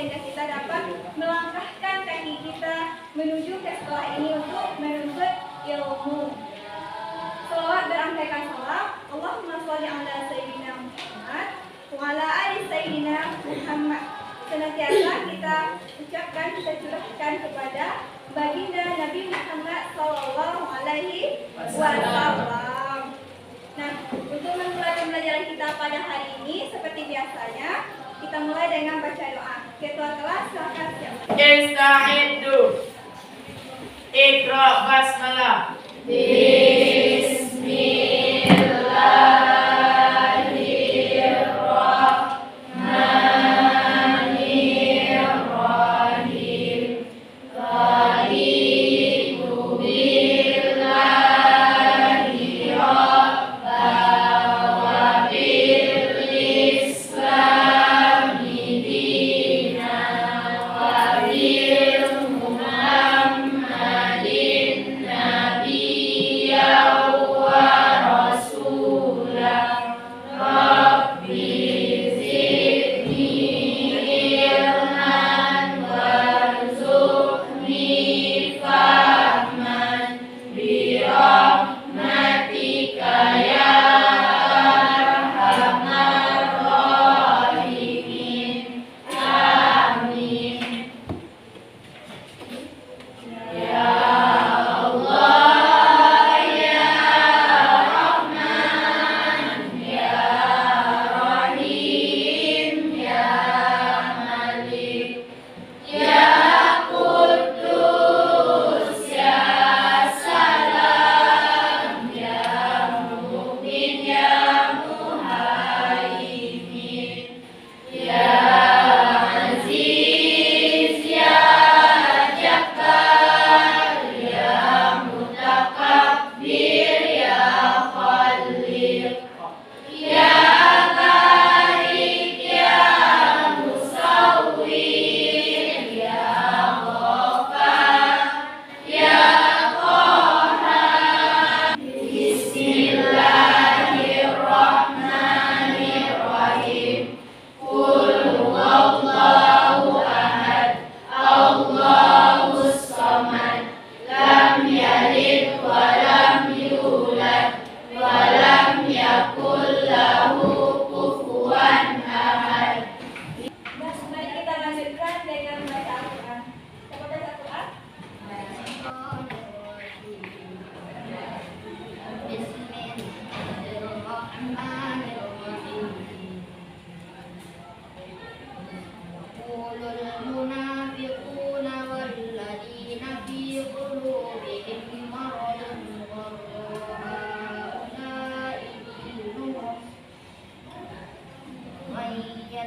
sehingga kita dapat melangkahkan kaki kita menuju ke sekolah ini untuk menuntut ilmu. Salawat berangkaikan salam. Allahumma sholli ala sayyidina Muhammad wa ala ali sayyidina Muhammad. Senantiasa kita ucapkan, kita curahkan kepada baginda Nabi Muhammad sallallahu alaihi wasallam. Nah, untuk memulai pembelajaran kita pada hari ini seperti biasanya, kita mulai dengan baca doa. Ketua kelas silakan siapa? Ista'iddu. Iqra basmalah.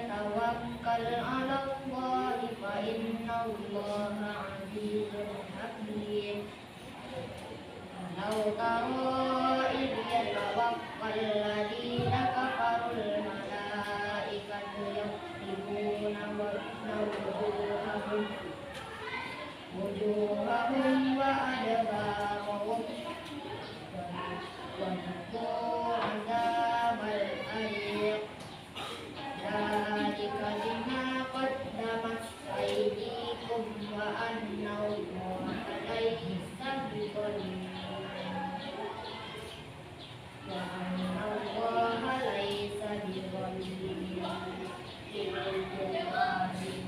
Tawakkal 'ala Allah fa inna Allaha 'azizun hakim. Law tara idh yatawaffal ladina kafarul malaikatu yadribuna wujuhahum wa adbarahum wa nuqul 'adzabal alim. Dzalika bima qaddamat aydikum wa anna Allaha laysa bidzalimin. Wa anna Allaha laysa bidzalimin lil alamin.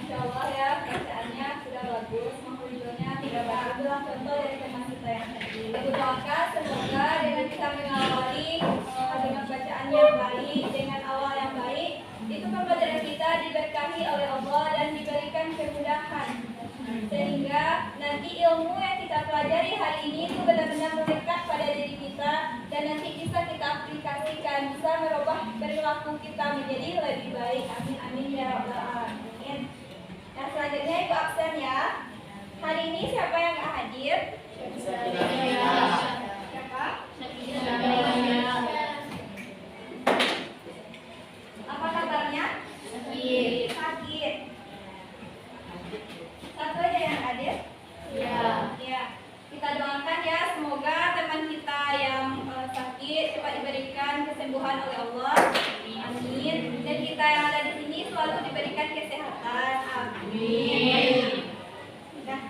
Insyaallah ya, bacaannya sudah bagus, menghujurnya tidak bagus. Itulah contoh dari teman kita yang tadi. Kita doakan semoga dengan kita mengawali dengan bacaan yang baik, dengan awal yang baik, itu pembelajaran kita diberkahi oleh Allah dan diberikan kemudahan, sehingga nanti ilmu yang kita pelajari hari ini itu benar-benar melekat pada diri kita dan nanti bisa kita aplikasikan, bisa merubah perilaku kita menjadi lebih baik. Amin amin ya rabbal alamin. Nah, selanjutnya itu absen ya. Hari ini siapa yang nggak hadir? Siapa? Apa kabarnya? Sakit. Satu aja yang hadir? Ya. Kita doakan ya, semoga teman kita yang dimudahkan oleh Allah. Amin. Dan kita yang ada di sini selalu diberikan kesehatan. Amin. Nah,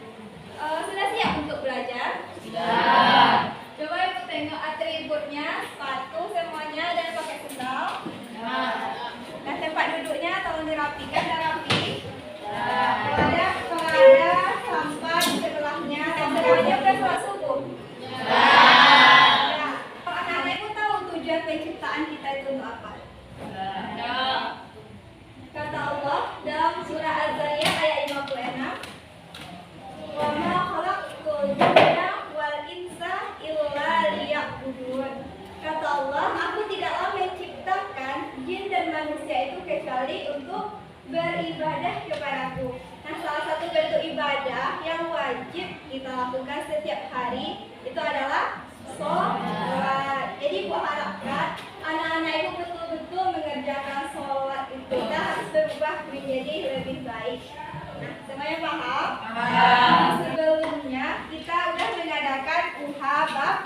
sudah siap untuk belajar? Sudah. Coba ibu tengok atributnya, sepatu semuanya dan pakai sendal. Nah, tempat duduknya tolong dirapikan dan rapi. Kalau ada sampah di sebelahnya dan semuanya sudah sholat subuh. Ya. Anak-anak ibu tahu tujuan penciptaan kita itu untuk apa? Kata Allah dalam surah Az-Zariyat ayat 56, "Wa ma khalaqtul jinna wal insa illa liya'budun." Kata Allah, aku tidaklah menciptakan jin dan manusia itu kecuali untuk beribadah kepadaku. Nah, salah satu bentuk ibadah yang wajib kita lakukan setiap hari itu adalah sholat. Jadi ibu harapkan anak-anak ibu betul-betul mengerjakan sholat itu. Kita harus berubah menjadi lebih baik. Nah, semuanya paham? Paham. Sebelumnya kita udah mengadakan UHA bab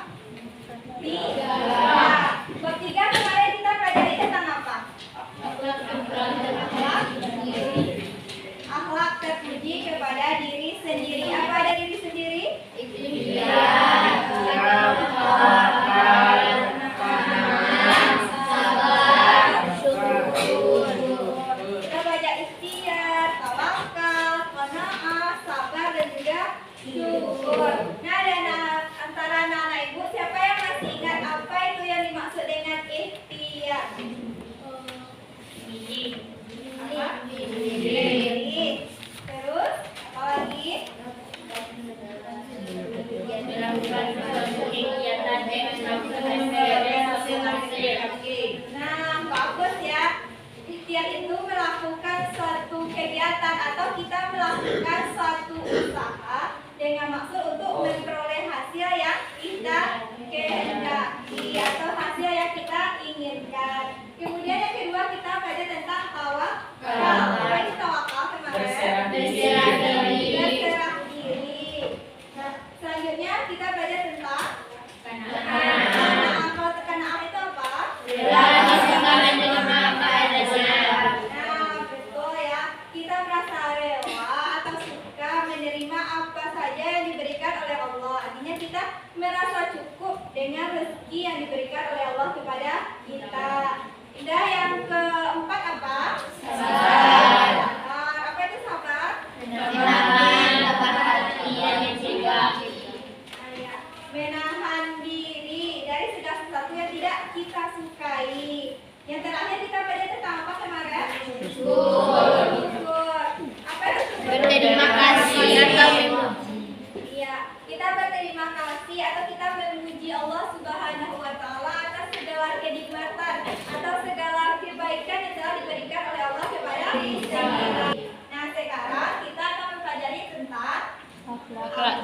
3. Bab 3 kemarin kita pelajari tentang apa? Akhlak terpuji kepada diri sendiri. Apa ada diri sendiri? Kita belajar ikhtiar, tawakal, qanaah, sabar dan juga syukur. Nah, dan antara anak-anak ibu siapa yang masih ingat apa itu yang dimaksud dengan ikhtiar? Apa? Diri. Terus apa lagi? Nah, bagus ya. Ikhtiar itu melakukan suatu kegiatan atau kita melakukan suatu usaha dengan maksud untuk memperoleh hasil yang kita kehendaki atau hasil yang kita inginkan. Kemudian yang kedua kita belajar tentang tawakal. Apa itu tawakal kemarin? Berserah diri. Berserah diri. Nah, selanjutnya kita belajar tentang qanaah. Kalau qanaah itu apa? Nah, betul ya. Kita merasa rela atau suka menerima apa saja yang diberikan oleh Allah. Artinya kita merasa cukup dengan rezeki yang diberikan oleh Allah kepada kita. Indah, yang keempat apa? Sabar. Apa itu sabar? Menahan diri dari segala sesuatu yang tidak kita sukai. Yang terakhir kita belajar tentang apa kemarin? Syukur. Apa itu syukur? Berterima kasih atau memuji. Iya, kita berterima kasih atau kita memuji Allah Subhanahu wa taala atas segala kenikmatan atau segala kebaikan yang telah diberikan oleh Allah kepada kita. Nah, sekarang kita akan mempelajari tentang akhlak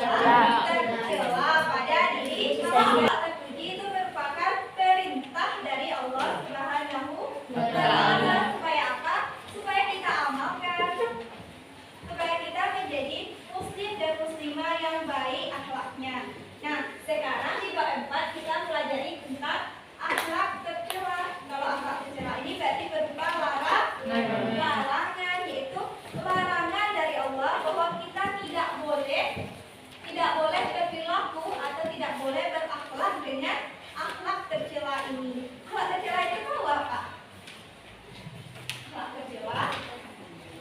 tercela pada diri sendiri. Akhlak terpuji itu merupakan perintah dari Allah Subhanahu wa taala. Supaya apa? Supaya kita amalkan. Supaya kita menjadi muslim dan muslimah yang baik akhlaknya. Nah, sekarang di bab 4 kita pelajari tentang akhlak tercela. Kalau akhlak tercela ini berarti berupa larangan, yaitu larangan dari Allah bahwa kita tidak boleh berperilaku atau tidak boleh berakhlak dengan akhlak tercela ini. Akhlak tercela itu tahu apa? Akhlak tercela,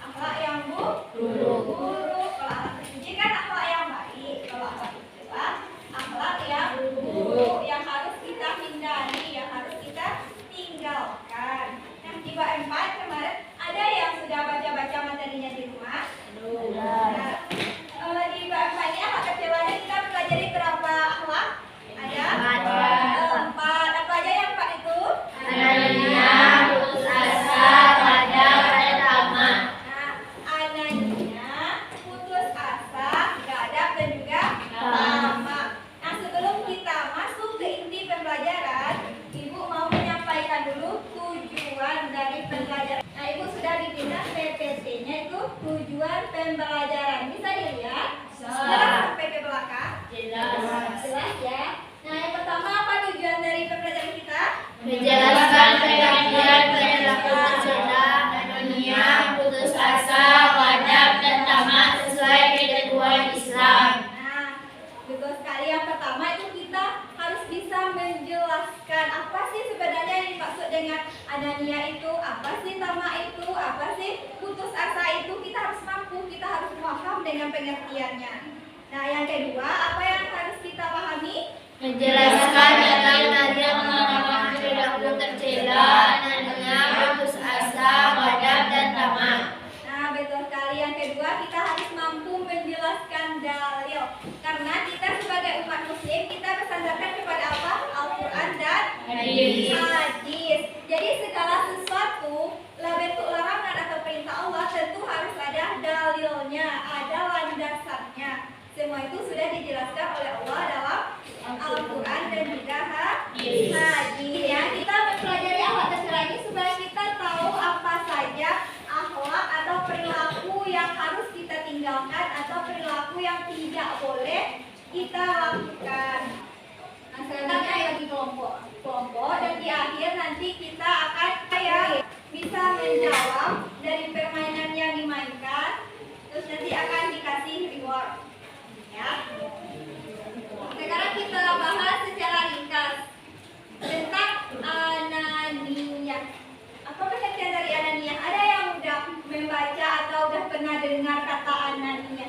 akhlak yang buruk. Kalau akhlak terpuji kan akhlak yang baik. Kalau akhlak tercela, akhlak yang buruk yang harus kita hindari, yang harus kita tinggalkan. Nah, di bab 4 kemarin ada yang sudah baca-baca materinya di rumah? Nah, di bab 4 ini akhlak tercelanya kita pelajari berapa akhlak? Ada? 4. Apa aja yang 4 itu? Nah, anania, putus asa, gadap dan juga tamak. Nah, sebelum kita masuk ke inti pembelajaran, Ibu mau menyampaikan dulu tujuan dari pembelajaran. Nah, Ibu sudah dibilang PPT-nya itu tujuan pembelajaran. Bisa dilihat? Jelas sampai ke belakang? Jelas ya. Nah, yang pertama apa tujuan dari pembelajaran kita? Menjelaskan menjelaskan apa sih sebenarnya yang dimaksud dengan Anania itu, apa sih Tama itu, apa sih putus asa itu. Kita harus mampu, kita harus paham dengan pengertiannya. Nah, yang kedua, apa yang harus kita pahami? Menjelaskan tentang Nadia mengatakan perilaku tercela, Anania, putus asa, ghadab, dan tamak. Nah, betul sekali. Yang kedua, kita harus mampu menjelaskan dalil. Karena kita sebagai umat muslim, kita bersandarkan kepada apa? Al-Quran dan hadis. Jadi segala sesuatu, bentuk larangan atau perintah Allah tentu harus ada dalilnya, ada landasannya. Semua itu sudah dijelaskan oleh Allah dalam Al-Quran dan juga hadis. Ya, kita mempelajari akhlak tercela ini supaya kita tahu apa saja akhlak atau perilaku yang harus kita tinggalkan atau perilaku yang tidak boleh kita lakukan. Nah, selanjutnya bagi kelompok dan di akhir nanti kita akan bisa menjawab dari permainan yang dimainkan, terus nanti akan dikasih reward. Ya. Sekarang kita bahas secara ringkas tentang Anania. Apa pengertian dari Anania? Ada yang udah membaca atau udah pernah dengar kata Anania?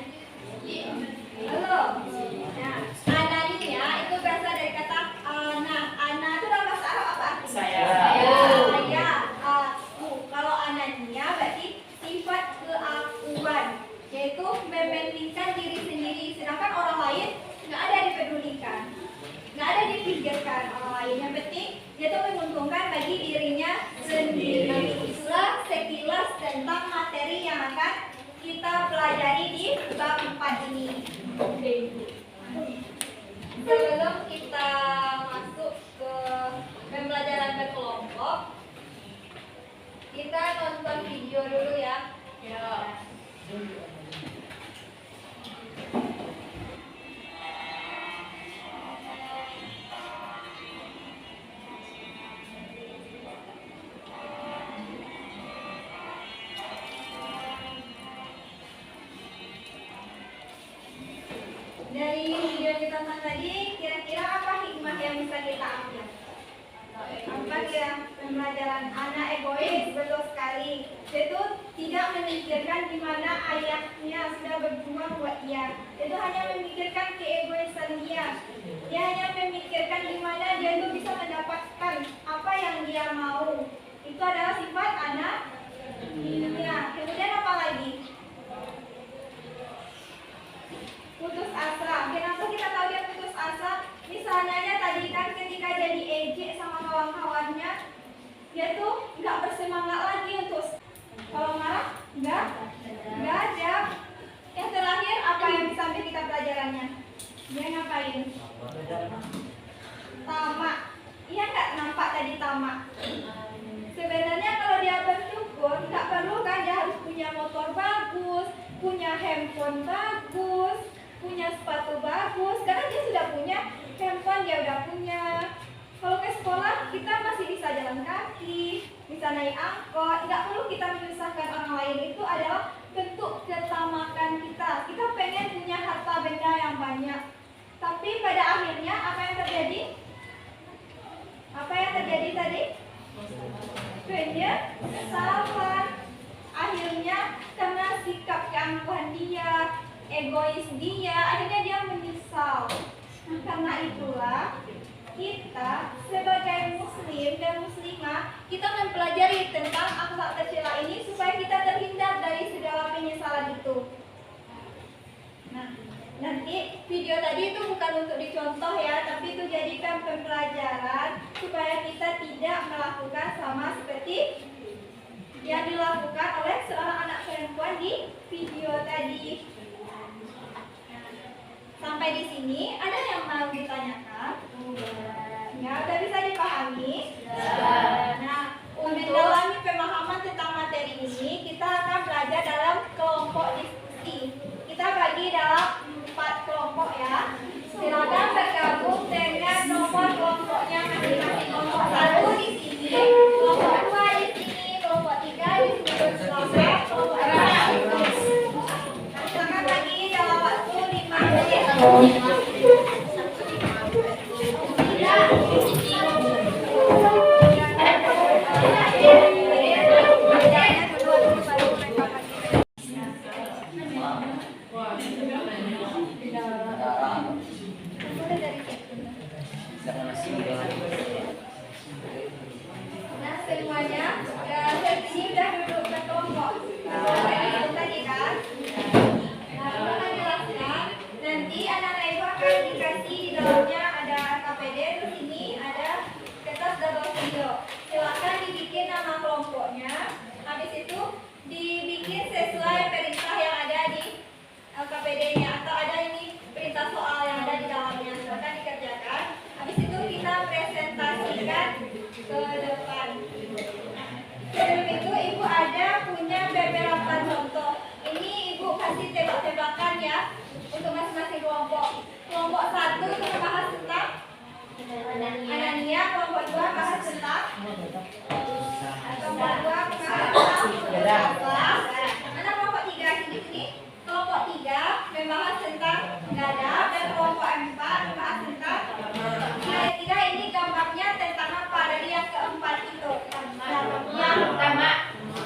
Halo. Nah, Anania itu berasal dari kata ana. Ana itu dalam bahasa Arab apa? Saya. Aku. Kalau Anania berarti sifat keakuan, yaitu mementingkan diri sendiri, sedangkan orang lain nggak ada dipedulikan, nggak ada dipikirkan orang lain. Yang penting dia tuh menguntungkan bagi dirinya sendiri. Itulah sekilas tentang materi yang akan kita pelajari di bab 4 ini. Sebelum kita masuk ke pembelajaran berkelompok, kita nonton video dulu ya. Dari video yang kita tonton tadi, kira-kira apa hikmah yang bisa kita ambil? Apa kira pembelajaran anak egois? Betul sekali. Itu tidak memikirkan di mana ayahnya sudah berjuang buat dia. Itu hanya memikirkan keegoisan dia. Dia hanya memikirkan di mana dia itu bisa mendapatkan apa yang dia mau. Itu adalah sifat anak. Ya. Kemudian apa lagi? Putus asa. Kenapa kita tahu dia putus asa? Misalnya tadi kan ketika jadi ejek sama kawan-kawannya, dia tuh nggak bersemangat lagi untuk kalau marah, nggak ada. Yang terakhir apa yang bisa ambil kita pelajarannya? Dia ngapain? Tamak. Iya nggak nampak tadi tamak? Sebenarnya kalau dia bersyukur, nggak perlu kan dia harus punya motor bagus, punya handphone bagus, punya sepatu bagus, karena dia sudah punya handphone, dia udah punya. Kalau ke sekolah kita masih bisa jalan kaki, bisa naik angkot, nggak perlu kita menyusahkan orang lain. Itu adalah bentuk ketamakan kita. Kita pengen punya harta benda yang banyak, tapi pada akhirnya apa yang terjadi? Apa yang terjadi tadi? Penyesalan. Akhirnya karena sikap keangkuhan dia, egois dia, akhirnya dia menyesal. Nah, karena itulah kita sebagai muslim dan muslimah, kita mempelajari tentang akhlak tercela ini supaya kita terhindar dari segala penyesalan itu. Nah, nanti video tadi itu bukan untuk dicontoh ya, tapi itu jadikan pembelajaran supaya kita tidak melakukan sama seperti yang dilakukan oleh seorang anak perempuan di video tadi. Sampai di sini ada yang mau ditanyakan? Ya, udah bisa dipahami? Nah, untuk mendalami pemahaman tentang materi ini, kita akan belajar dalam kelompok diskusi. Kita bagi dalam 4 kelompok ya. Silakan bergabung dengan nomor kelompoknya masing-masing. Kelompok 1 di sini, kelompok 2 di sini, kelompok 3 di sini, kelompok 4 di sini. Silakan bagi dalam waktu 5 menit. ke depan. Sebelum itu ibu ada punya beberapa contoh. Ini ibu kasih tebak-tebakan ya untuk masing-masing kelompok. Kelompok 1 itu membahas tentang Anania, kelompok 2 bahas tentang kelompok 2 bahas tentang mana kelompok 3 sini? Kelompok 3 membahas tentang gadap dan kelompok 4 membahas tentang kira-kira ini gambarnya tentang apa dari yang keempat itu? Yang pertama.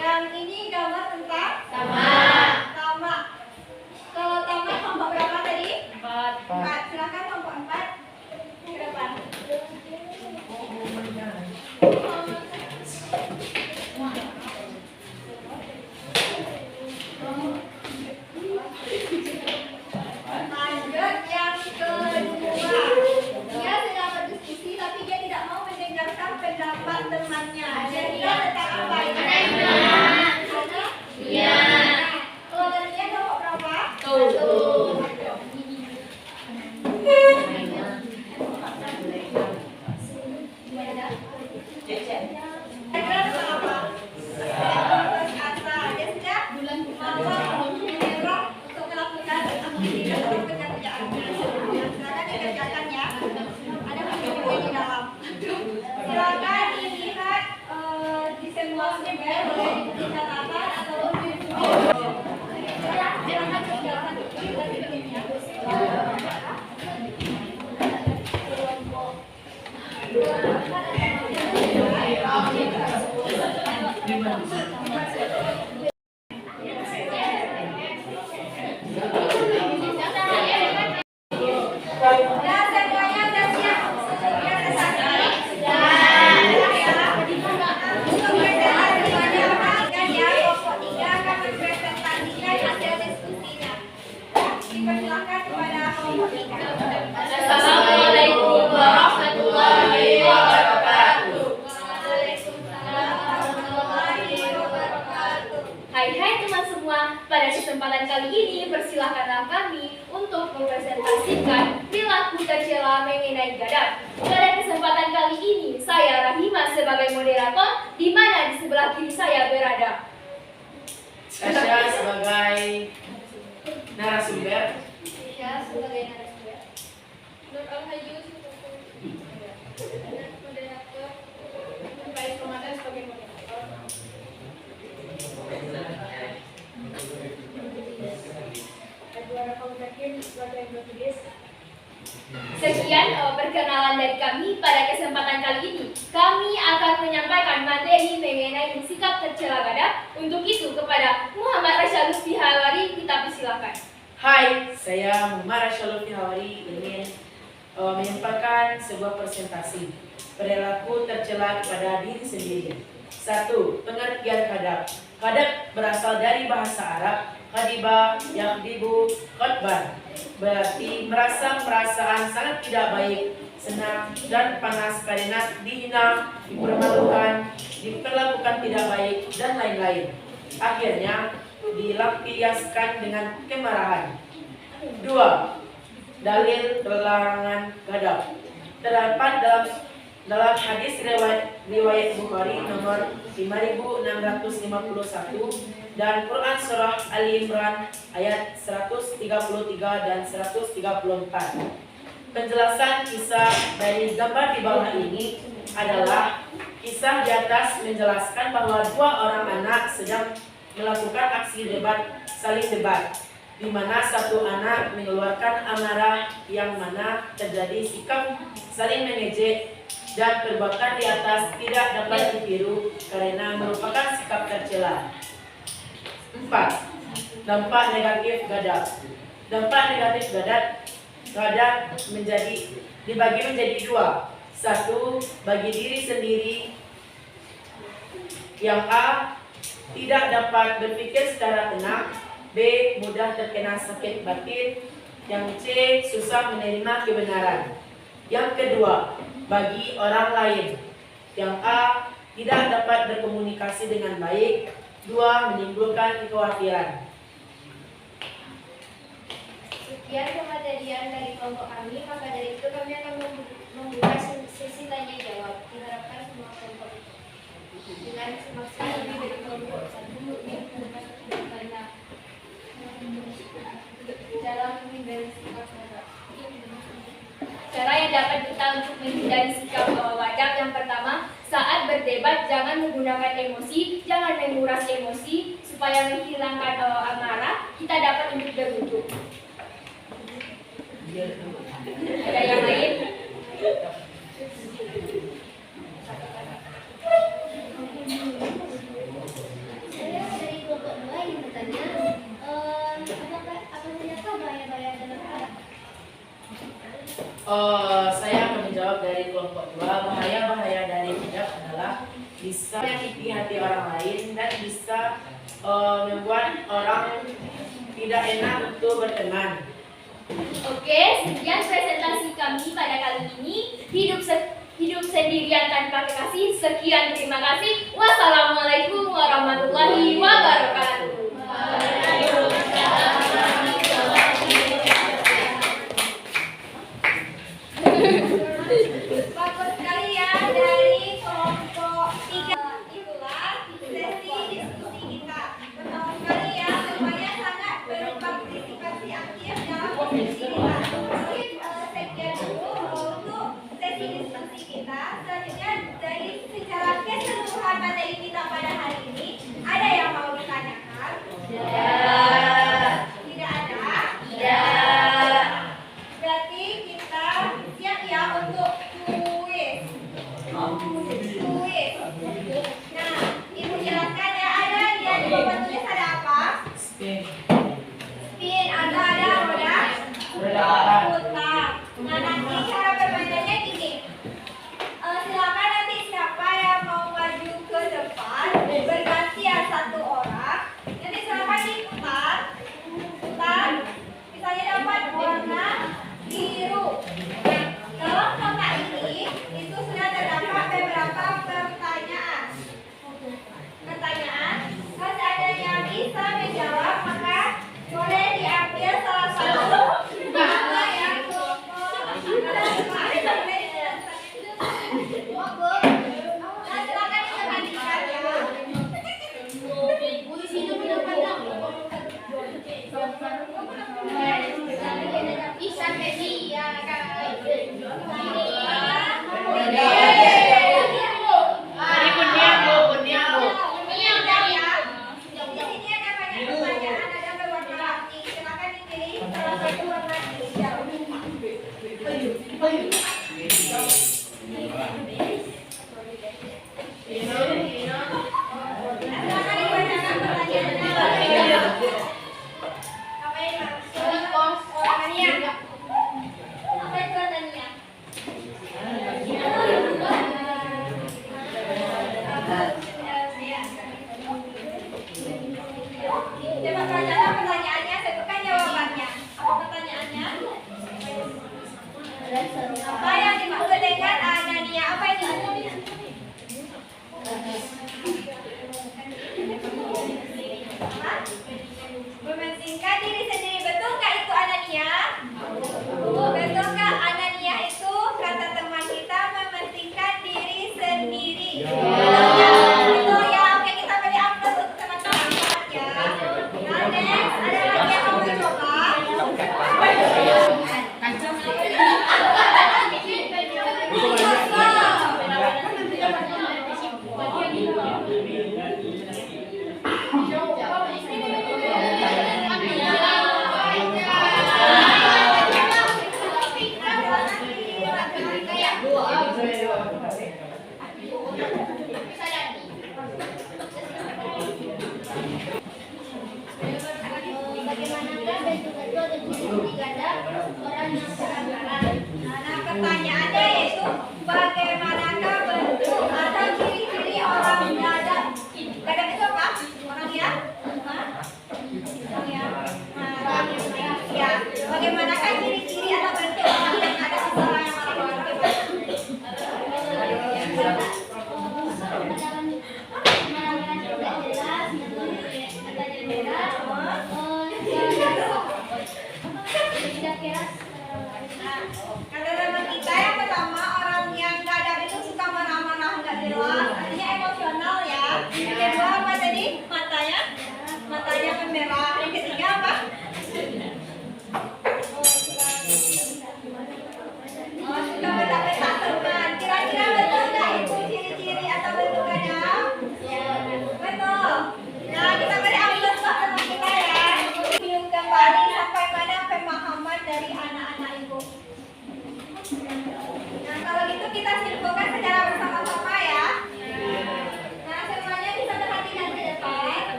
Yang ini gambar tentang tamak. Kalau tamak kelompok berapa tadi? 4. Silakan kelompok 4 ke depan. Lanjut yang kedua. Dia sedang berdiskusi tapi dia tidak mau mendengarkan pendapat temannya. Jadi dia tentang apa ini? Iya. Kalau dari dia kelompok berapa? 1. Kira-kira tentang apa? Putus asa. Dia sudah mau menyerah untuk melakukan aktivitas atau pekerjaannya. Silakan dikerjakan ya. Ada video di dalam. Silakan dilihat di semua sumber, boleh di catatan atau di video. Silakan dikerjakan. Nah, semuanya sudah siap? Sudah selesai? Sudah ya. Untuk presentasinya perhatikan ya, kelompok 3 akan mempresentasikan hasil diskusinya. Dipersilakan kepada kelompok 3. Assalamualaikum warahmatullahi wabarakatuh. Waalaikumsalam warahmatullahi wabarakatuh. Hai teman semua, pada kesempatan kali ini persilahkanlah kami untuk mempresentasikan perilaku tercela mengenai gadap. Pada kesempatan kali ini, saya Rahima sebagai moderator, di mana di sebelah kiri saya berada Tasya sebagai narasumber. Saya sebagai narasumber. Nur Al-Hayu moderator. Baik Ramadan sebagai moderator. Sekian perkenalan dari kami pada kesempatan kali ini. Kami akan menyampaikan materi mengenai sikap tercela gadap. Untuk itu kepada Muhammad Rasya Lutfi Hawari kita persilakan. Hai, saya Muhammad Rasya Lutfi Hawari ingin menyampaikan sebuah presentasi perilaku tercela kepada diri sendiri. 1. Pengertian gadap. Gadap berasal dari bahasa Arab Khadiba, yakhdibu, khotban, berarti merasa perasaan sangat tidak baik, senang dan panas karena dihina, dipermalukan, diperlakukan tidak baik, dan lain-lain. Akhirnya dilampiaskan dengan kemarahan. 2. Dalil larangan gadap. Terdapat dalam hadis riwayat Bukhari nomor 5651 dan Quran Surah Ali Imran ayat 133 dan 134. Penjelasan kisah dari gambar di bawah ini adalah kisah di atas menjelaskan bahwa dua orang anak sedang melakukan aksi saling debat, di mana satu anak mengeluarkan amarah yang mana terjadi sikap saling mengejek dan perbuatan di atas tidak dapat ditiru karena merupakan sikap tercela. 4. Dampak negatif gadap. Dampak negatif gadap dibagi menjadi 2. 1. Bagi diri sendiri, yang A, tidak dapat berpikir secara tenang, B, mudah terkena sakit batin, yang C, susah menerima kebenaran. Yang kedua, bagi orang lain, yang A, tidak dapat berkomunikasi dengan baik, 2. Menimbulkan kekhawatiran. Sekian kematerian dari kelompok kami, maka dari itu kami akan membuka sesi tanya jawab. Diharapkan semua dengan maksimal lebih dari kelompok satu yang banyak dalam menghindari sikap badak. Cara yang dapat kita untuk menghindari sikap badak yang pertama, saat berdebat jangan menggunakan emosi, jangan menguras emosi supaya menghilangkan amarah. Kita dapat untuk berduduk. Ada yang lain? Saya dari kelompok 2 ingin bertanya, apa saja bahaya-bahaya dalam anak? Saya akan menjawab dari kelompok 2. Bahaya-bahaya dari hijab adalah bisa menyakiti hati orang lain dan bisa membuat orang tidak enak untuk berteman. Oke, sekian presentasi kami pada kali ini. Hidup sendirian tanpa kekasih. Sekian, terima kasih. Wassalamualaikum warahmatullahi wabarakatuh. Bagus sekali ya dari kelompok 3. Itulah sesi diskusi kita. Betul sekali ya, semuanya sangat berpartisipasi aktif dalam diskusi kita. Mungkin sekian dulu untuk sesi diskusi kita. Selanjutnya dari secara keseluruhan materi kita pada hari ini, ada yang mau ditanyakan? Tidak ada? Berarti kita siap ya untuk kuis. Nah, Ibu jelaskan ya, ada di papan tulis ada apa? Spin. Spin, ada roda putar. Nah, nanti cara bermainnya gini. Silakan nanti siapa yang mau maju ke depan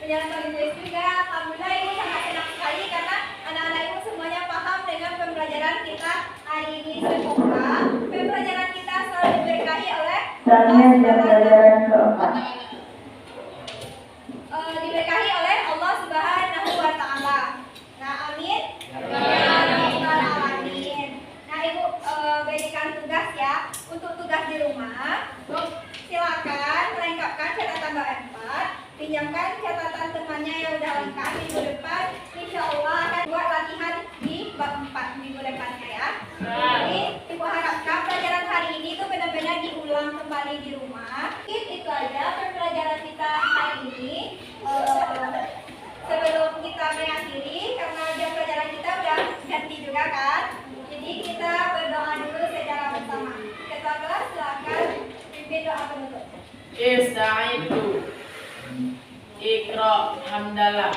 menjalankan kuis juga. Alhamdulillah Ibu sangat senang sekali karena anak-anak Ibu semuanya paham dengan pembelajaran kita hari ini. Semoga pembelajaran kita selalu diberkahi oleh Selanjutnya pembelajaran keempat. diberkahi oleh Allah Subhanahu wa taala. Nah, amin. Amin. Nah, Ibu berikan tugas ya. Untuk tugas di rumah, silakan melengkapkan catatan Mbak Empat, pinjamkan catatan temannya yang udah lengkap minggu depan. Insya Allah akan buat latihan di bab 4 minggu depannya ya. Jadi, Ibu harapkan pelajaran hari ini tuh benar-benar diulang kembali di rumah. Itu aja pembelajaran kita hari ini. Sebelum kita mengakhiri, karena jam pelajaran kita udah ganti juga kan. Jadi kita berdoa dulu secara bersama. Ketua kelas silakan pimpin doa penutup. Istaitu. Iqra hamdalah.